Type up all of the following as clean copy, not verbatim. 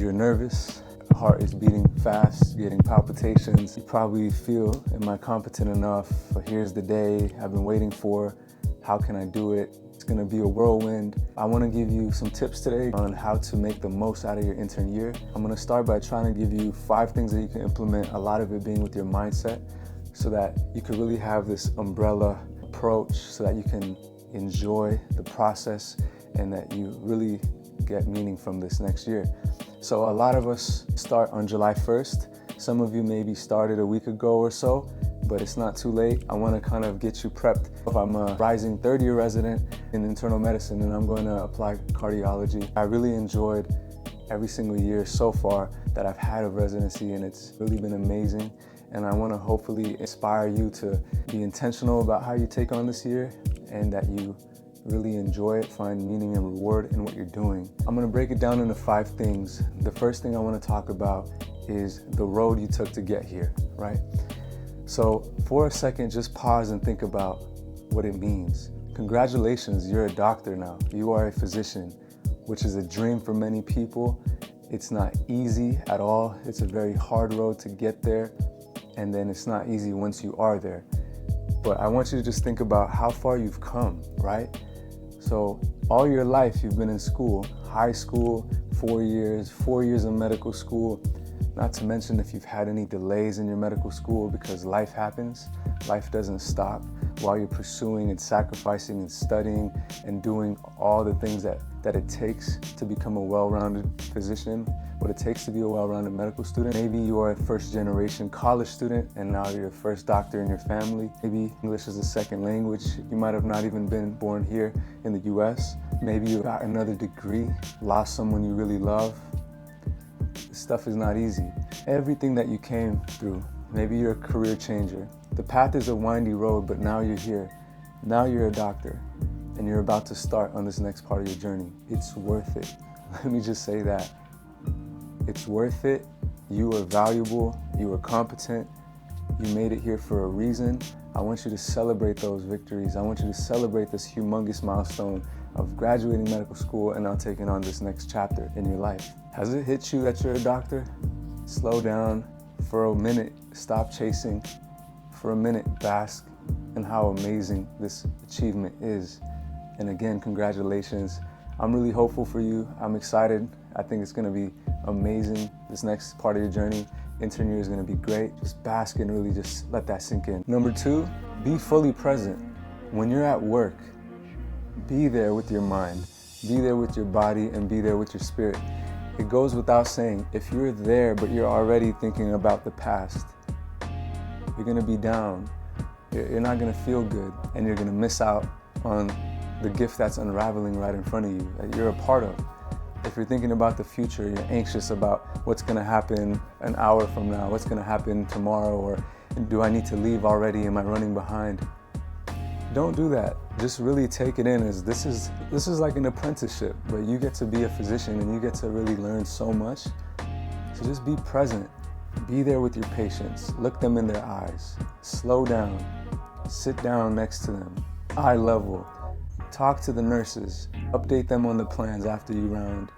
you're nervous, heart is beating fast, getting palpitations. You probably feel, am I competent enough? Here's the day I've been waiting for. How can I do it? It's gonna be a whirlwind. I wanna give you some tips today on how to make the most out of your intern year. I'm gonna start by trying to give you 5 things that you can implement, a lot of it being with your mindset, so that you can really have this umbrella approach so that you can enjoy the process and that you really get meaning from this next year. So a lot of us start on July 1st. Some of you maybe started a week ago or so, but it's not too late. I want to kind of get you prepped. If I'm a rising third-year resident in internal medicine and I'm going to apply cardiology, I really enjoyed every single year so far that I've had of residency, and it's really been amazing. And I want to hopefully inspire you to be intentional about how you take on this year and that you really enjoy it, find meaning and reward in what you're doing. I'm going to break it down into 5 things. The first thing I want to talk about is the road you took to get here, right? So for a second, just pause and think about what it means. Congratulations, you're a doctor now. You are a physician, which is a dream for many people. It's not easy at all. It's a very hard road to get there. And then it's not easy once you are there. But I want you to just think about how far you've come, right? So all your life you've been in school, high school, 4 years of medical school, not to mention if you've had any delays in your medical school, because life happens. Life doesn't stop while you're pursuing and sacrificing and studying and doing all the things that it takes to become a well-rounded physician, what it takes to be a well-rounded medical student. Maybe you are a first-generation college student and now you're the first doctor in your family. Maybe English is a second language. You might have not even been born here in the US. Maybe you got another degree, lost someone you really love. This stuff is not easy. Everything that you came through, maybe you're a career changer. The path is a windy road, but now you're here. Now you're a doctor and you're about to start on this next part of your journey. It's worth it. Let me just say that. It's worth it. You are valuable. You are competent. You made it here for a reason. I want you to celebrate those victories. I want you to celebrate this humongous milestone of graduating medical school and now taking on this next chapter in your life. Has it hit you that you're a doctor? Slow down for a minute. Stop chasing. For a minute, bask in how amazing this achievement is. And again, congratulations. I'm really hopeful for you. I'm excited. I think it's gonna be amazing. This next part of your journey, intern year, is gonna be great. Just bask and really just let that sink in. Number 2, be fully present. When you're at work, be there with your mind, be there with your body, and be there with your spirit. It goes without saying, if you're there but you're already thinking about the past, you're gonna be down. You're not gonna feel good, and you're gonna miss out on the gift that's unraveling right in front of you, that you're a part of. If you're thinking about the future, you're anxious about what's gonna happen an hour from now, what's gonna happen tomorrow, or do I need to leave already, am I running behind? Don't do that. Just really take it in as this is like an apprenticeship, but you get to be a physician and you get to really learn so much. So just be present. Be there with your patients. Look them in their eyes. Slow down. Sit down next to them. Eye level. Talk to the nurses. Update them on the plans after you round.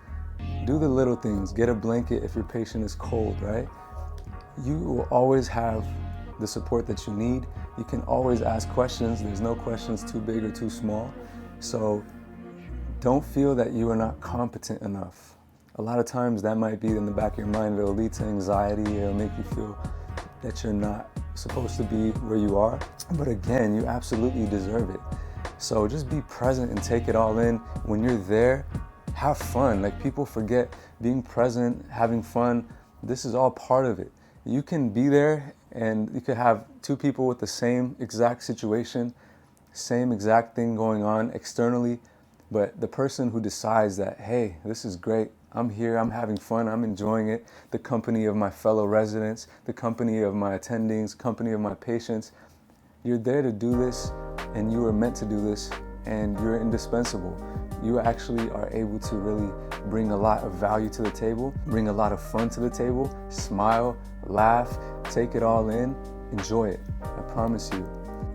Do the little things. Get a blanket if your patient is cold, right? You will always have the support that you need. You can always ask questions. There's no questions too big or too small. So don't feel that you are not competent enough. A lot of times that might be in the back of your mind. It'll lead to anxiety. It'll make you feel that you're not supposed to be where you are. But again, you absolutely deserve it. So just be present and take it all in. When you're there, have fun. Like, people forget being present, having fun. This is all part of it. You can be there and you could have 2 people with the same exact situation, same exact thing going on externally, but the person who decides that, hey, this is great, I'm here, I'm having fun, I'm enjoying it, the company of my fellow residents, the company of my attendings, company of my patients, you're there to do this, and you are meant to do this, and you're indispensable. You actually are able to really bring a lot of value to the table, bring a lot of fun to the table, smile, laugh, take it all in, enjoy it. I promise you,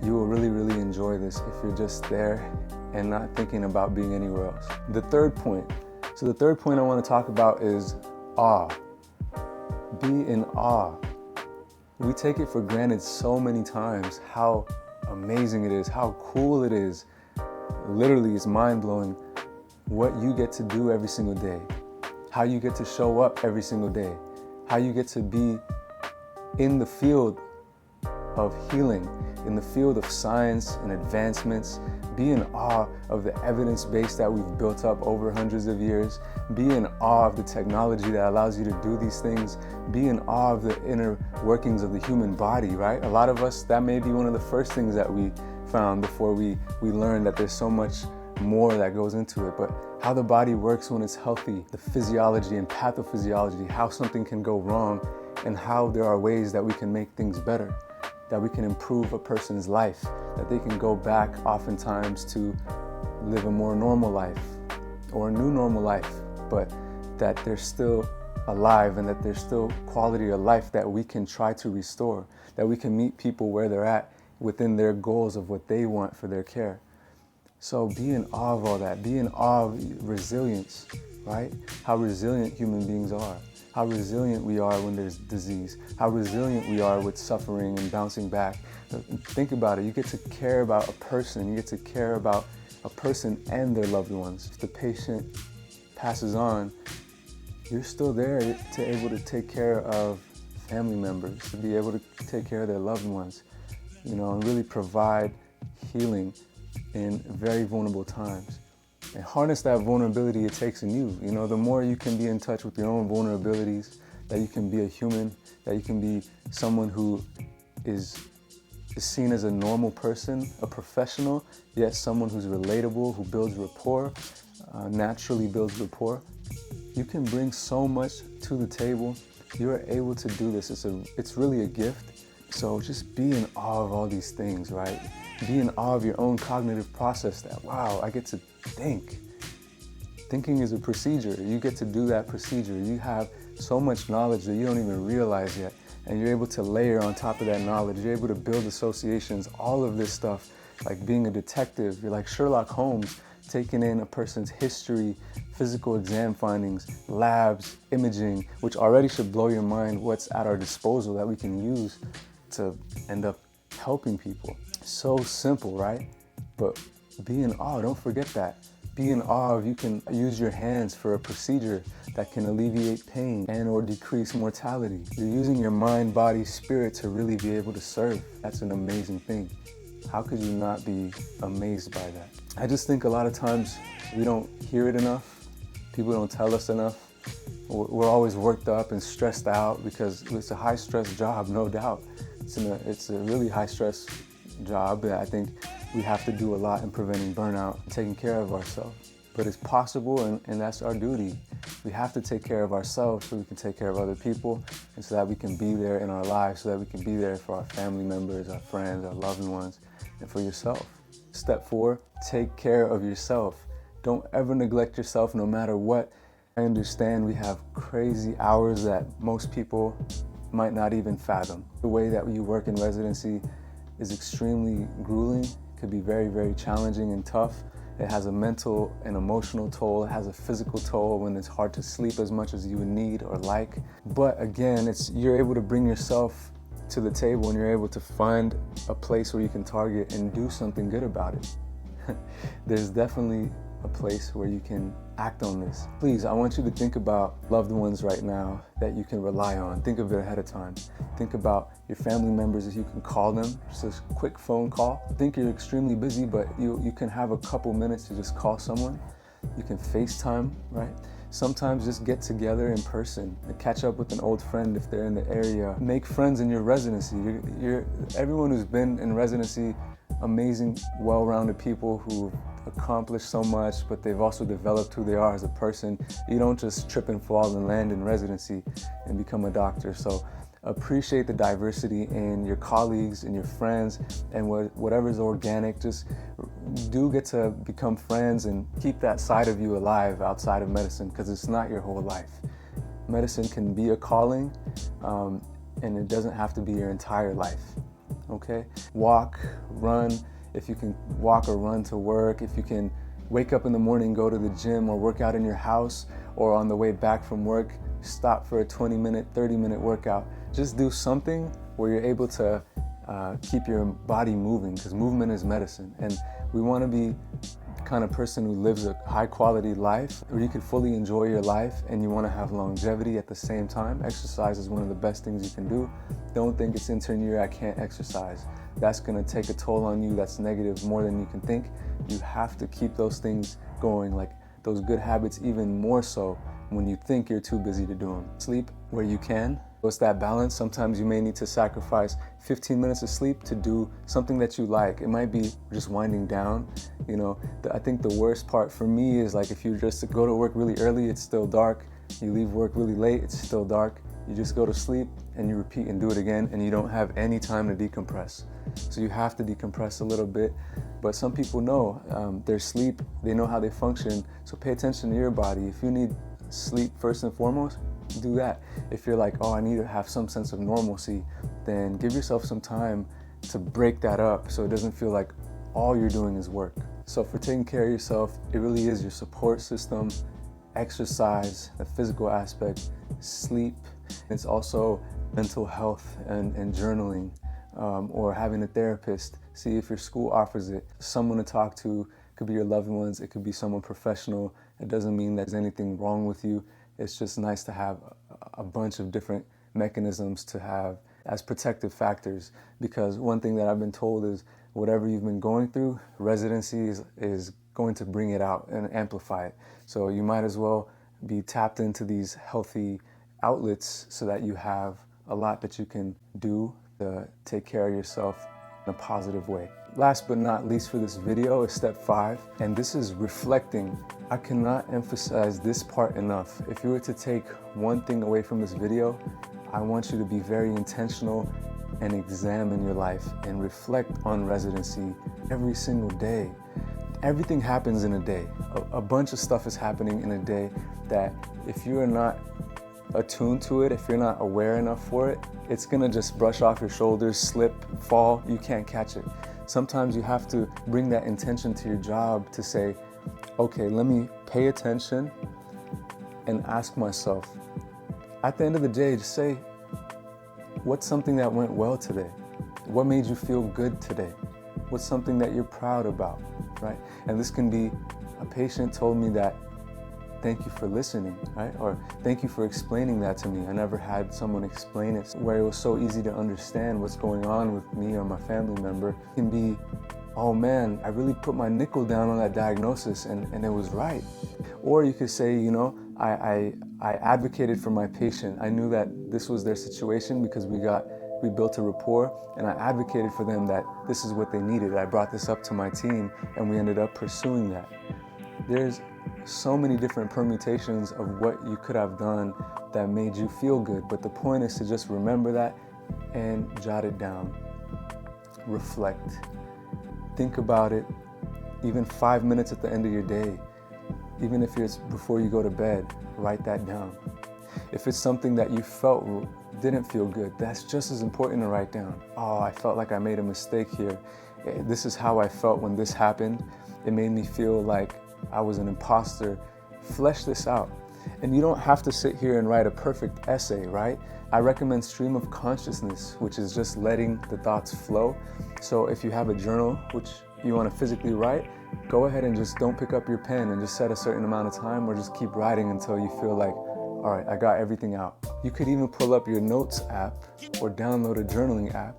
you will really, really enjoy this if you're just there and not thinking about being anywhere else. The third point I want to talk about is awe. Be in awe. We take it for granted so many times how amazing it is, how cool it is. Literally, it's mind-blowing what you get to do every single day, how you get to show up every single day, how you get to be in the field of healing, in the field of science and advancements. Be in awe of the evidence base that we've built up over hundreds of years. Be in awe of the technology that allows you to do these things. Be in awe of the inner workings of the human body, right? A lot of us, that may be one of the first things that we found before we learned that there's so much more that goes into it. But how the body works when it's healthy, the physiology and pathophysiology, how something can go wrong, and how there are ways that we can make things better, that we can improve a person's life, that they can go back oftentimes to live a more normal life or a new normal life, but that they're still alive and that there's still quality of life that we can try to restore, that we can meet people where they're at within their goals of what they want for their care. So be in awe of all that. Be in awe of resilience, right? How resilient human beings are. How resilient we are when there's disease. How resilient we are with suffering and bouncing back. Think about it. You get to care about a person. You get to care about a person and their loved ones. If the patient passes on, you're still there to able to take care of family members, to be able to take care of their loved ones, and really provide healing in very vulnerable times. And harness that vulnerability it takes in you. The more you can be in touch with your own vulnerabilities, that you can be a human, that you can be someone who is seen as a normal person, a professional, yet someone who's relatable, who builds rapport, naturally builds rapport. You can bring so much to the table. You're able to do this. It's really a gift. So just be in awe of all these things, right? Be in awe of your own cognitive process that, wow, I get to think. Thinking is a procedure. You get to do that procedure. You have so much knowledge that you don't even realize yet. And you're able to layer on top of that knowledge. You're able to build associations, all of this stuff, like being a detective. You're like Sherlock Holmes, taking in a person's history, physical exam findings, labs, imaging, which already should blow your mind what's at our disposal that we can use to end up helping people. So simple, right? But be in awe, don't forget that. Be in awe of you can use your hands for a procedure that can alleviate pain and or decrease mortality. You're using your mind, body, spirit to really be able to serve. That's an amazing thing. How could you not be amazed by that? I just think a lot of times we don't hear it enough. People don't tell us enough. We're always worked up and stressed out because it's a high stress job, no doubt. It's a really high stress job that I think we have to do a lot in preventing burnout and taking care of ourselves. But it's possible, and that's our duty. We have to take care of ourselves so we can take care of other people, and so that we can be there in our lives, so that we can be there for our family members, our friends, our loved ones, and for yourself. Step 4, take care of yourself. Don't ever neglect yourself no matter what. I understand we have crazy hours that most people might not even fathom. The way that you work in residency is extremely grueling, could be very, very challenging and tough. It has a mental and emotional toll. It has a physical toll when it's hard to sleep as much as you would need or like. But again, you're able to bring yourself to the table and you're able to find a place where you can target and do something good about it. There's definitely a place where you can act on this. Please, I want you to think about loved ones right now that you can rely on. Think of it ahead of time. Think about your family members if you can call them, just a quick phone call. I think you're extremely busy, but you can have a couple minutes to just call someone. You can FaceTime, right? Sometimes just get together in person and catch up with an old friend if they're in the area. Make friends in your residency. Everyone who's been in residency, amazing, well-rounded people who accomplished so much, but they've also developed who they are as a person. You don't just trip and fall and land in residency and become a doctor. So appreciate the diversity in your colleagues and your friends, and whatever's organic, just do get to become friends and keep that side of you alive outside of medicine, because it's not your whole life. Medicine can be a calling, and it doesn't have to be your entire life, okay? Walk, run, if you can walk or run to work, if you can wake up in the morning, go to the gym or work out in your house, or on the way back from work, stop for a 20-minute, 30-minute workout. Just do something where you're able to keep your body moving, because movement is medicine. And we want to be the kind of person who lives a high quality life where you can fully enjoy your life and you want to have longevity at the same time. Exercise is one of the best things you can do. Don't think it's intern year, I can't exercise. That's going to take a toll on you that's negative more than you can think. You have to keep those things going, like those good habits, even more so when you think you're too busy to do them. Sleep where you can. What's that balance? Sometimes you may need to sacrifice 15 minutes of sleep to do something that you like. It might be just winding down. You know, I think the worst part for me is like if you just go to work really early, it's still dark. You leave work really late, it's still dark. You just go to sleep and you repeat and do it again, and you don't have any time to decompress. So you have to decompress a little bit. But some people know their sleep, they know how they function. So pay attention to your body. If you need sleep first and foremost, do that. If you're like, oh, I need to have some sense of normalcy, then give yourself some time to break that up so it doesn't feel like all you're doing is work. So for taking care of yourself, it really is your support system, exercise, the physical aspect, sleep. It's also mental health and journaling, or having a therapist. See if your school offers it. Someone to talk to. It could be your loved ones, it could be someone professional. It doesn't mean there's anything wrong with you. It's just nice to have a bunch of different mechanisms to have as protective factors, because one thing that I've been told is whatever you've been going through, residency is going to bring it out and amplify it. So you might as well be tapped into these healthy outlets so that you have a lot that you can do to take care of yourself in a positive way. Last but not least for this video is step 5, and this is reflecting. I cannot emphasize this part enough. If you were to take one thing away from this video, I want you to be very intentional and examine your life and reflect on residency every single day. Everything happens in a day. A bunch of stuff is happening in a day that if you are not attuned to it, if you're not aware enough for it, it's gonna just brush off your shoulders, slip, fall, you can't catch it. Sometimes you have to bring that intention to your job to say, okay, let me pay attention and ask myself, at the end of the day, just say, what's something that went well today? What made you feel good today? What's something that you're proud about, right? And this can be, a patient told me that, thank you for listening, right? Or thank you for explaining that to me. I never had someone explain it where it was so easy to understand what's going on with me or my family member. It can be, oh man, I really put my nickel down on that diagnosis and it was right. Or you could say, you know, I advocated for my patient. I knew that this was their situation because we built a rapport, and I advocated for them that this is what they needed. I brought this up to my team and we ended up pursuing that. There's so many different permutations of what you could have done that made you feel good, but the point is to just remember that and jot it down. Reflect. Think about it, even 5 minutes at the end of your day. Even if it's before you go to bed, write that down. If it's something that you felt didn't feel good, that's just as important to write down. Oh, I felt like I made a mistake here. This is how I felt when this happened. It made me feel like I was an imposter. Flesh this out. And you don't have to sit here and write a perfect essay, right? I recommend stream of consciousness, which is just letting the thoughts flow. So if you have a journal, which you want to physically write, go ahead and just don't pick up your pen and just set a certain amount of time, or just keep writing until you feel like, all right, I got everything out. You could even pull up your notes app or download a journaling app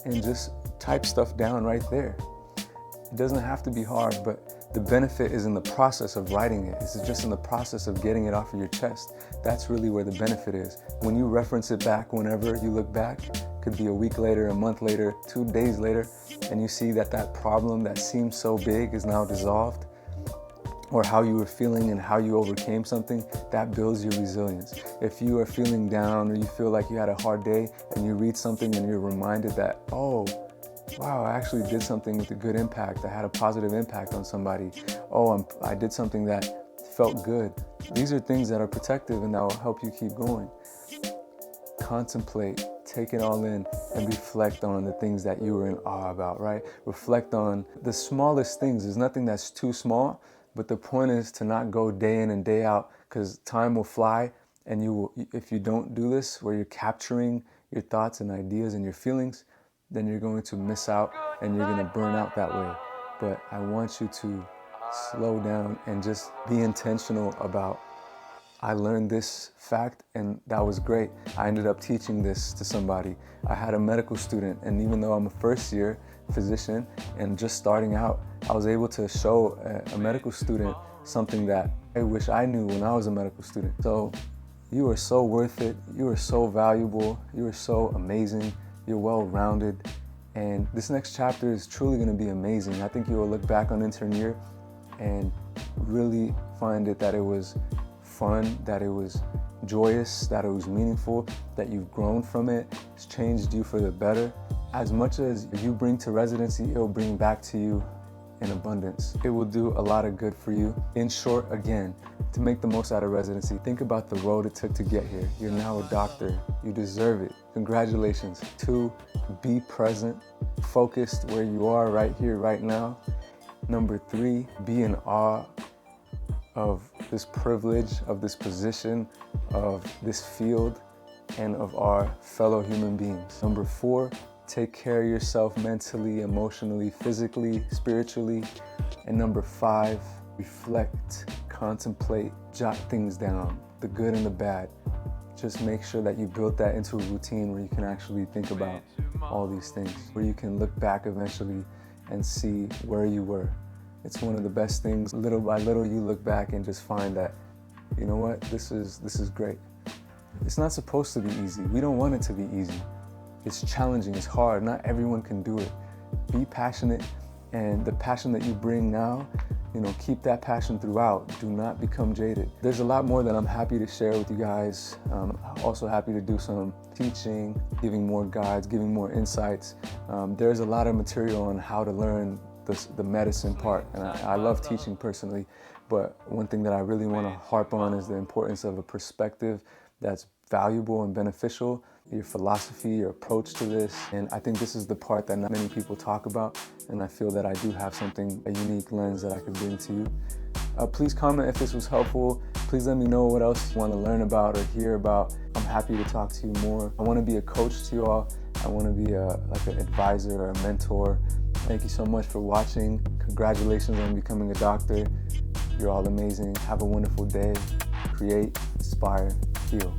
and just type stuff down right there. It doesn't have to be hard, but the benefit is in the process of writing it. It's just in the process of getting it off of your chest. That's really where the benefit is. When you reference it back, whenever you look back, could be a week later, a month later, 2 days later, and you see that that problem that seemed so big is now dissolved, or how you were feeling and how you overcame something, that builds your resilience. If you are feeling down or you feel like you had a hard day and you read something and you're reminded that, oh, wow, I actually did something with a good impact. I had a positive impact on somebody. Oh, I did something that felt good. These are things that are protective and that will help you keep going. Contemplate, take it all in, and reflect on the things that you were in awe about, right? Reflect on the smallest things. There's nothing that's too small, but the point is to not go day in and day out, because time will fly And if you don't do this, where you're capturing your thoughts and ideas and your feelings, then you're going to miss out and you're going to burn out that way. But I want you to slow down and just be intentional about, I learned this fact and that was great. I ended up teaching this to somebody. I had a medical student, and even though I'm a first year physician and just starting out, I was able to show a medical student something that I wish I knew when I was a medical student. So you are so worth it. You are so valuable. You are so amazing. You're well-rounded. And this next chapter is truly going to be amazing. I think you will look back on intern year and really find that it was fun, that it was joyous, that it was meaningful, that you've grown from it. It's changed you for the better. As much as you bring to residency, it will bring back to you in abundance. It will do a lot of good for you. In short, again, to make the most out of residency, think about the road it took to get here. You're now a doctor. You deserve it. Congratulations. 2, be present, focused where you are right here, right now. Number 3, be in awe of this privilege, of this position, of this field, and of our fellow human beings. Number 4, take care of yourself mentally, emotionally, physically, spiritually. And number 5, reflect, contemplate, jot things down, the good and the bad. Just make sure that you build that into a routine where you can actually think about all these things, where you can look back eventually and see where you were. It's one of the best things. Little by little, you look back and just find that, you know what, this is great. It's not supposed to be easy. We don't want it to be easy. It's challenging, it's hard. Not everyone can do it. Be passionate, and the passion that you bring now, keep that passion throughout. Do not become jaded. There's a lot more that I'm happy to share with you guys. I'm also happy to do some teaching, giving more guides, giving more insights. There's a lot of material on how to learn the medicine part, and I love teaching personally, but one thing that I really want to harp on is the importance of a perspective that's valuable and beneficial, your philosophy, your approach to this. And I think this is the part that not many people talk about, and I feel that I do have a unique lens that I could bring to you. Please comment if this was helpful. Please let me know what else you want to learn about or hear about. I'm happy to talk to you more. I want to be a coach to you all. I want to be like an advisor or a mentor. Thank you so much for watching. Congratulations on becoming a doctor. You're all amazing. Have a wonderful day. Create, inspire, heal.